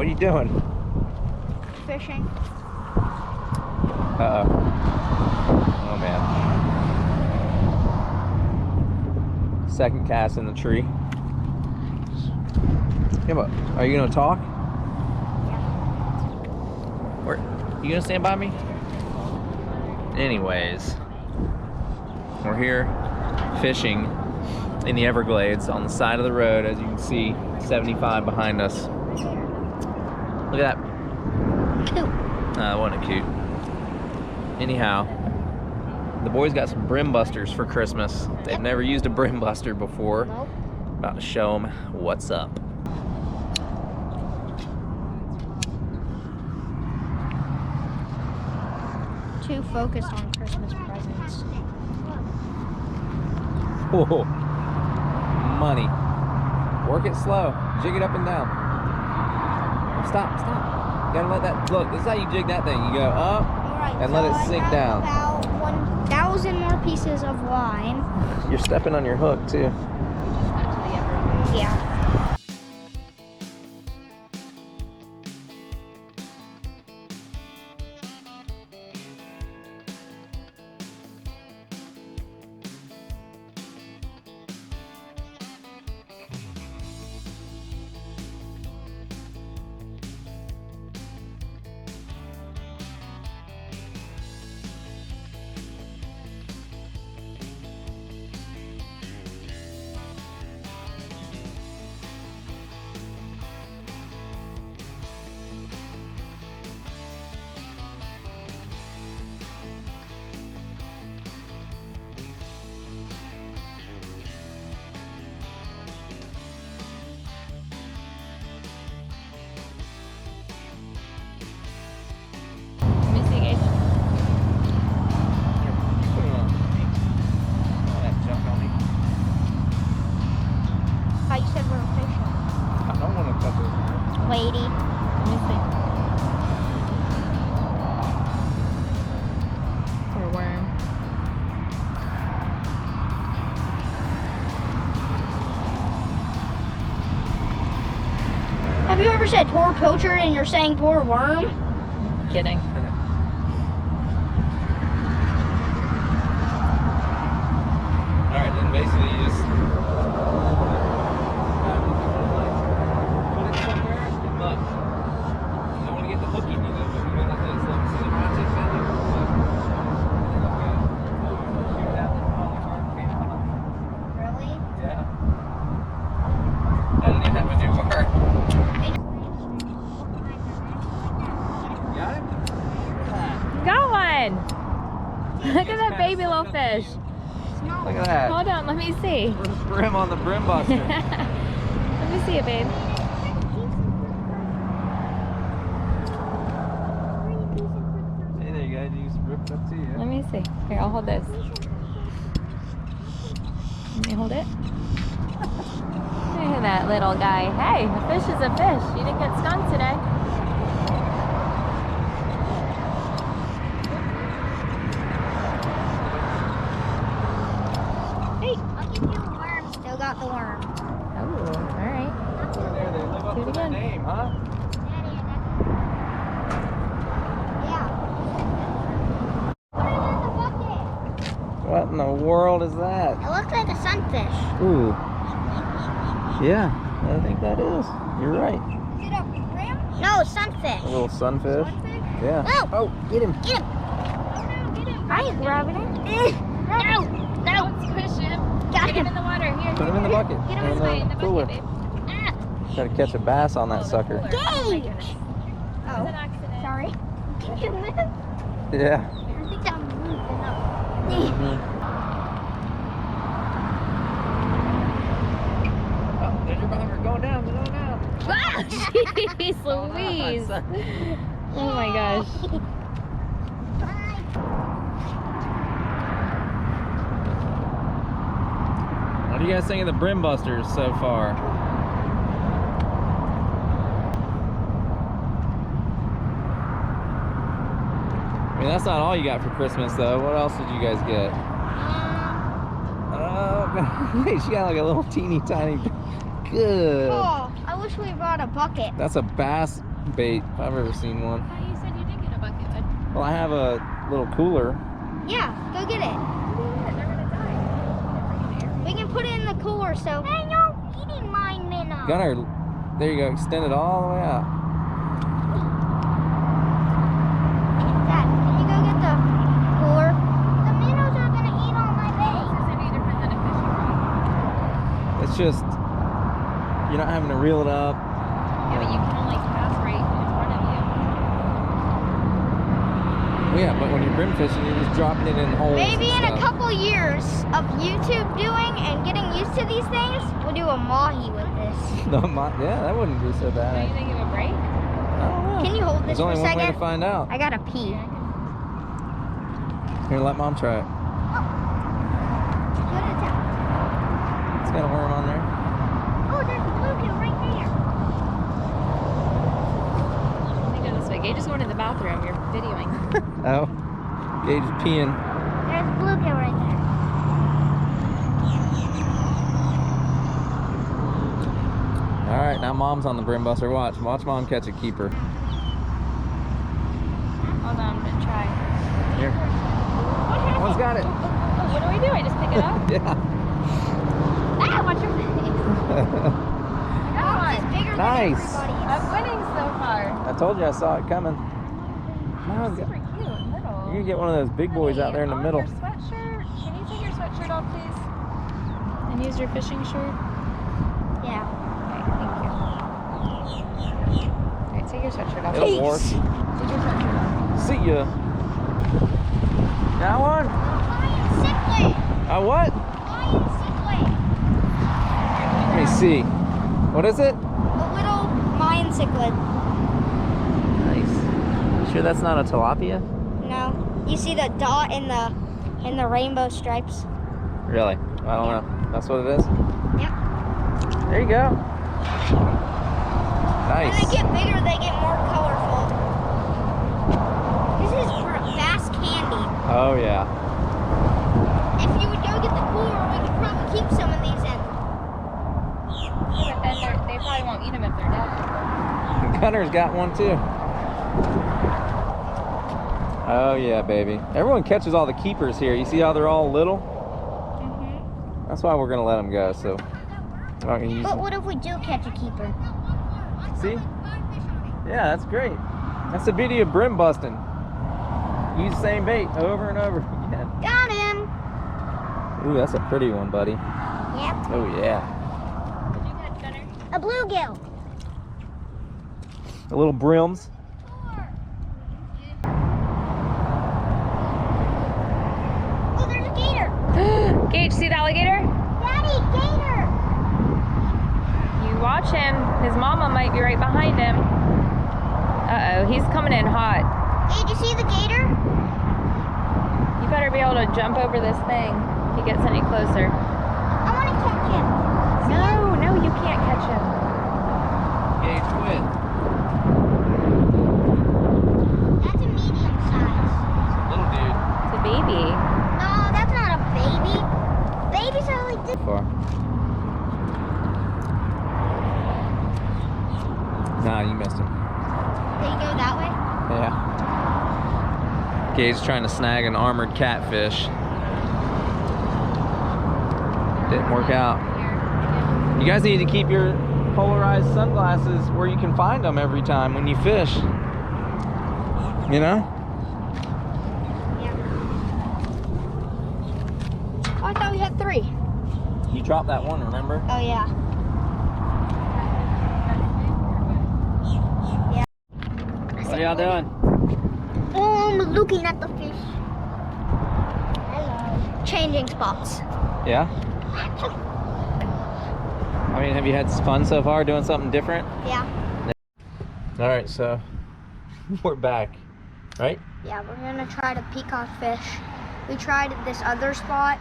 What are you doing? Fishing. Uh-oh. Oh, man. Second cast in the tree. Yeah, but are you gonna talk? Yeah. Where? You gonna stand by me? Anyways, we're here fishing in the Everglades on the side of the road, as you can see, 75 behind us. Look at that. Cute. Wasn't it cute? Anyhow, the boys got some Bream Busters for Christmas. They've never used a Bream Buster before. Nope. About to show them what's up. Too focused on Christmas presents. Whoa. Money. Work it slow. Jig it up and down. Stop, stop. You gotta let that, look, this is how you jig that thing. You go up Alright, and let so it sink I have down. about 1,000 more pieces of line. You're stepping on your hook too. Yeah. Thought you said we were fishing. I don't want to touch it. Lady. Let me see. Or worm. Have you ever said poor poacher and you're saying poor worm? Kidding. Alright, then basically you just put it somewhere and look. You don't want to get the hook in you though, but you go like this. Look, see the project bending? Look. Shoot that and fall apart. Really? Yeah. Doesn't need that maneuver. Got it? Got one! Look at that baby little fish. Look at that. Hold on, let me see. Brim on the Bream Buster. Let me see it, babe. Hey, there you go. You just ripped up to you. Let me see. Here, I'll hold this. Let me hold it. Look at that little guy. Hey, a fish is a fish. You didn't get skunked today. I'll give you a worm. Still got the worm. Oh, alright. There, they live up Do it to their again. name, huh? Yeah. Put it in the bucket. What in the world is that? It looks like a sunfish. Ooh. Yeah, I think that is. You're right. Is it a brim? No, sunfish. A little sunfish. Sunfish? Yeah. No. Oh, get him. Get him. Oh, no, get him. I ain't grabbing him. No. Don't squish him. Got Get him in the water. Here, Put him in the bucket. Get him This way, in the cooler. bucket, babe. Gotta catch a bass on that sucker. Oh, my Gage. goodness. Oh, It was an accident. sorry. Can you move? Yeah. I think that moved enough. Oh, there's your bomber. Going down, going down. Wow, jeez Louise. Oh my gosh. What do you guys think of the Bream Busters so far? I mean, that's not all you got for Christmas, though. What else did you guys get? Wait, she got like a little teeny tiny. Good. Oh, I wish we brought a bucket. That's a bass bait if I've ever seen one. I thought you said you did get a bucket, bud. Well, I have a little cooler. Yeah, go get it. They're gonna die. We can put it in the cooler, so. Hey, you're eating mine, Minna. Gunner, there you go. Extend it all the way out. Dad, can you go get the cooler? The minnows are gonna eat all my bait. This is any different than a fishing rod. It's just, you're not having to reel it up. Yeah, but you can only cast right in front of you. Yeah, but when you're brim fishing, you're just dropping it in holes. Maybe and in a stuff. couple years of YouTube doing and getting used to these things, we'll do a mahi with this. No, yeah, that wouldn't be so Don't you bad. think give a break? I don't know. Can you hold this There's for only a one way to second? find out. I gotta pee. Here, let Mom try it. Put it down. It's got a worm on there. Oh, there's a bluegill right there. Let me go this way. Gage is going to the bathroom. You're videoing. Oh, Gage is peeing. There's a bluegill right there. All right, now Mom's on the Brim Buster. Watch Mom catch a keeper. Hold on, I'm gonna try. Here. One's got it. What do I do? I just pick it up? Yeah. Ah, watch your face. Mom's is bigger Nice. than everybody's. I'm winning so far. I told you I saw it coming. Now Super cute, little. you're gonna get one of those big boys out there in the middle. Your sweatshirt. Can you take your sweatshirt off, please? And use your fishing shirt? Yeah. Okay, thank you. Alright, take your sweatshirt off. It'll wash. Take your sweatshirt off. See ya. Got one? Lion cichlid. A what? Lion cichlid. Let me see. What is it? A little Mayan cichlid. Nice. You sure that's not a tilapia? No. You see the dot in the rainbow stripes? Really? I don't know. That's what it is? Yep. There you go. When Nice. they get bigger, they get more colorful. This is fast candy. Oh yeah. If you would go get the cooler, we could probably keep some of these in. But then they probably won't eat them if they're dead. Gunner's got one too. Oh yeah, baby. Everyone catches all the keepers here. You see how they're all little? Mm-hmm. That's why we're gonna let them go. So we're not gonna use But them. what if we do catch a keeper? See? Yeah, that's great. That's the beauty of brim busting. Use the same bait over and over again. Got him. Ooh, that's a pretty one, buddy. Yep. Oh yeah. Did you catch Gunner? A bluegill. The little brims. Oh, there's a gator. Gage, see the alligator? Daddy, gator. You watch him. His mama might be right behind him. Uh-oh, he's coming in hot. Did you see the gator? You better be able to jump over this thing if he gets any closer. I want to catch him. No, you can't catch him. Gage, quit. That's a medium size. Little dude. It's a baby. No, that's not a baby. Babies are like this. Far. Nah, you missed him. They go that way? Yeah. Gage trying to snag an armored catfish. Didn't work out. You guys need to keep your polarized sunglasses where you can find them every time when you fish. You know? Yeah. Oh, I thought we had 3. You dropped that one, remember? Oh, yeah. What are y'all doing? Oh, I'm looking at the fish. Hello. Changing spots. Yeah? I mean, have you had fun so far doing something different? Yeah. All right, so we're back, right? Yeah, we're gonna try to peacock fish. We tried this other spot.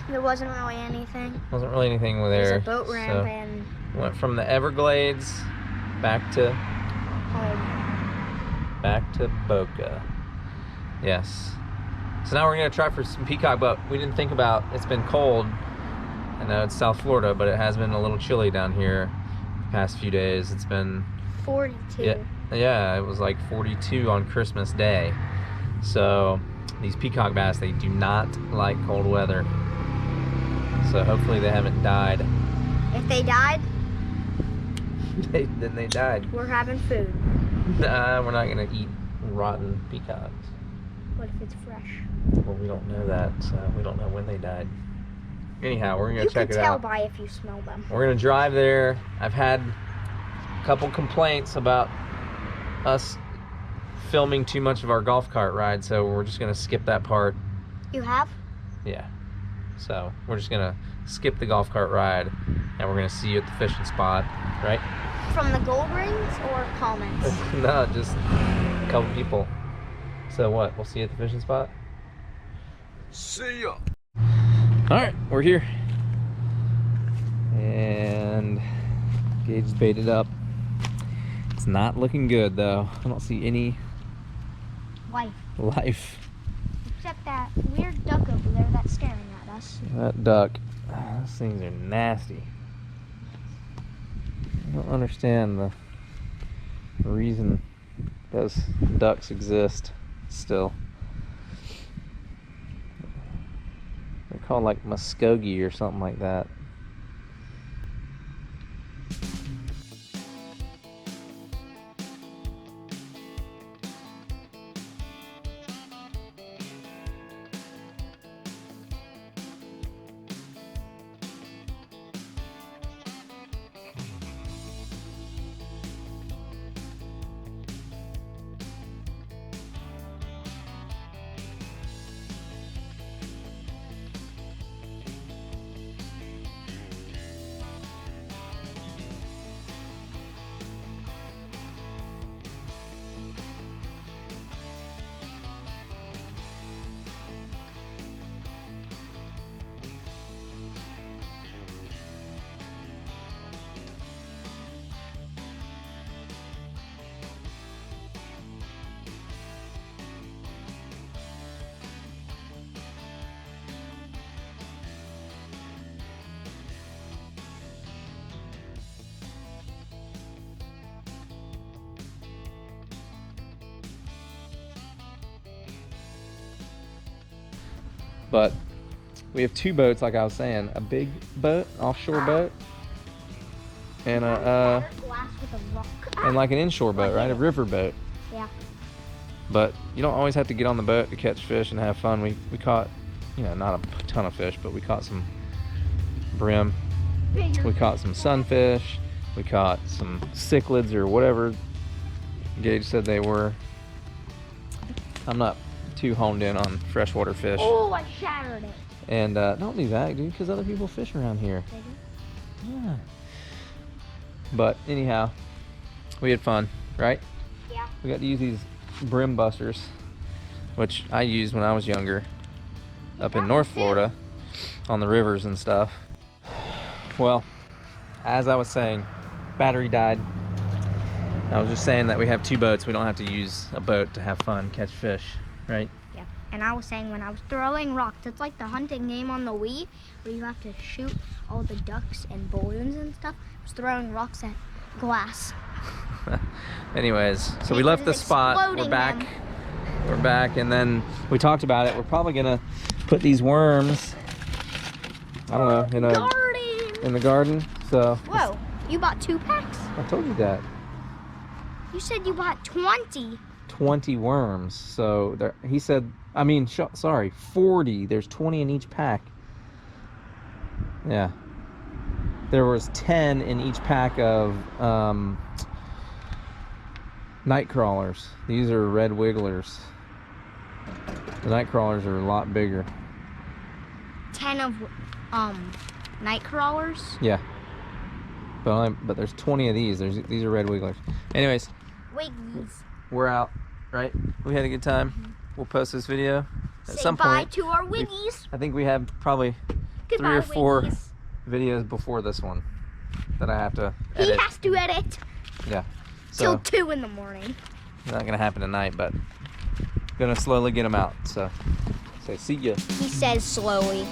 There wasn't really anything. Wasn't really anything with There's there. a boat ramp so and went from the Everglades back to home. Boca. Yes. So now we're gonna try for some peacock, but we didn't think about, it's been cold. I know it's South Florida, but it has been a little chilly down here the past few days. It's been 42. Yeah, it was like 42 on Christmas Day. So these peacock bass, they do not like cold weather. So hopefully they haven't died. If they died, Then they died. we're having food. Nah, we're not gonna eat rotten peacocks. What if it's fresh? Well, we don't know that, so we don't know when they died. Anyhow, we're gonna You check it can tell out. by if you smell them. We're gonna drive there. I've had a couple complaints about us filming too much of our golf cart ride, so we're just gonna skip that part. You have? Yeah. So we're just gonna skip the golf cart ride, and we're gonna see you at the fishing spot, right? From the gold rings or comments? No, just a couple people. So what? We'll see you at the fishing spot. See ya. All right, we're here, and Gage's baited up. It's not looking good though. I don't see any life. Except that weird duck over there that's staring at us. That duck. Those things are nasty. I don't understand the reason those ducks exist still. They're called like muskogee or something like that. But we have two boats, like I was saying, a big boat, offshore boat, and a Glass with a rock. and like an inshore boat, right? A river boat. Yeah. But you don't always have to get on the boat to catch fish and have fun. We caught, you know, not a ton of fish, but we caught some brim. We caught some sunfish. We caught some cichlids or whatever Gage said they were. I'm not too honed in on freshwater fish. Oh, I shattered it. And don't do that, dude, because other people fish around here. They do? Yeah. But anyhow, we had fun, right? Yeah. We got to use these Bream Busters, which I used when I was younger up in North Florida on the rivers and stuff. Well, as I was saying, battery died. I was just saying that we have two boats. We don't have to use a boat to have fun, catch fish, right? Yeah. And I was saying when I was throwing rocks, it's like the hunting game on the Wii where you have to shoot all the ducks and balloons and stuff. I was throwing rocks at glass. Anyways, so we It left the was spot. We're exploding back. them. We're back, and then we talked about it. We're probably gonna put these worms, I don't know, in the garden. So Whoa, you bought 2 packs? I told you that. You said you bought 20. 20 worms. So there, he said, I mean, sorry, 40. There's 20 in each pack. Yeah. There was 10 in each pack of night crawlers. These are red wigglers. The night crawlers are a lot bigger. 10 of night crawlers? Yeah. But there's 20 of these. These are red wigglers. Anyways, Wiggies. we're out, right? We had a good time. We'll post this video at Say some bye point. to our Wiggies. I think we have probably Goodbye, 3 or 4 Wiggies. videos before this one that I have to He edit. has to edit Yeah. till So 2 in the morning. not gonna happen tonight, but gonna slowly get them out. So say see ya. He says slowly.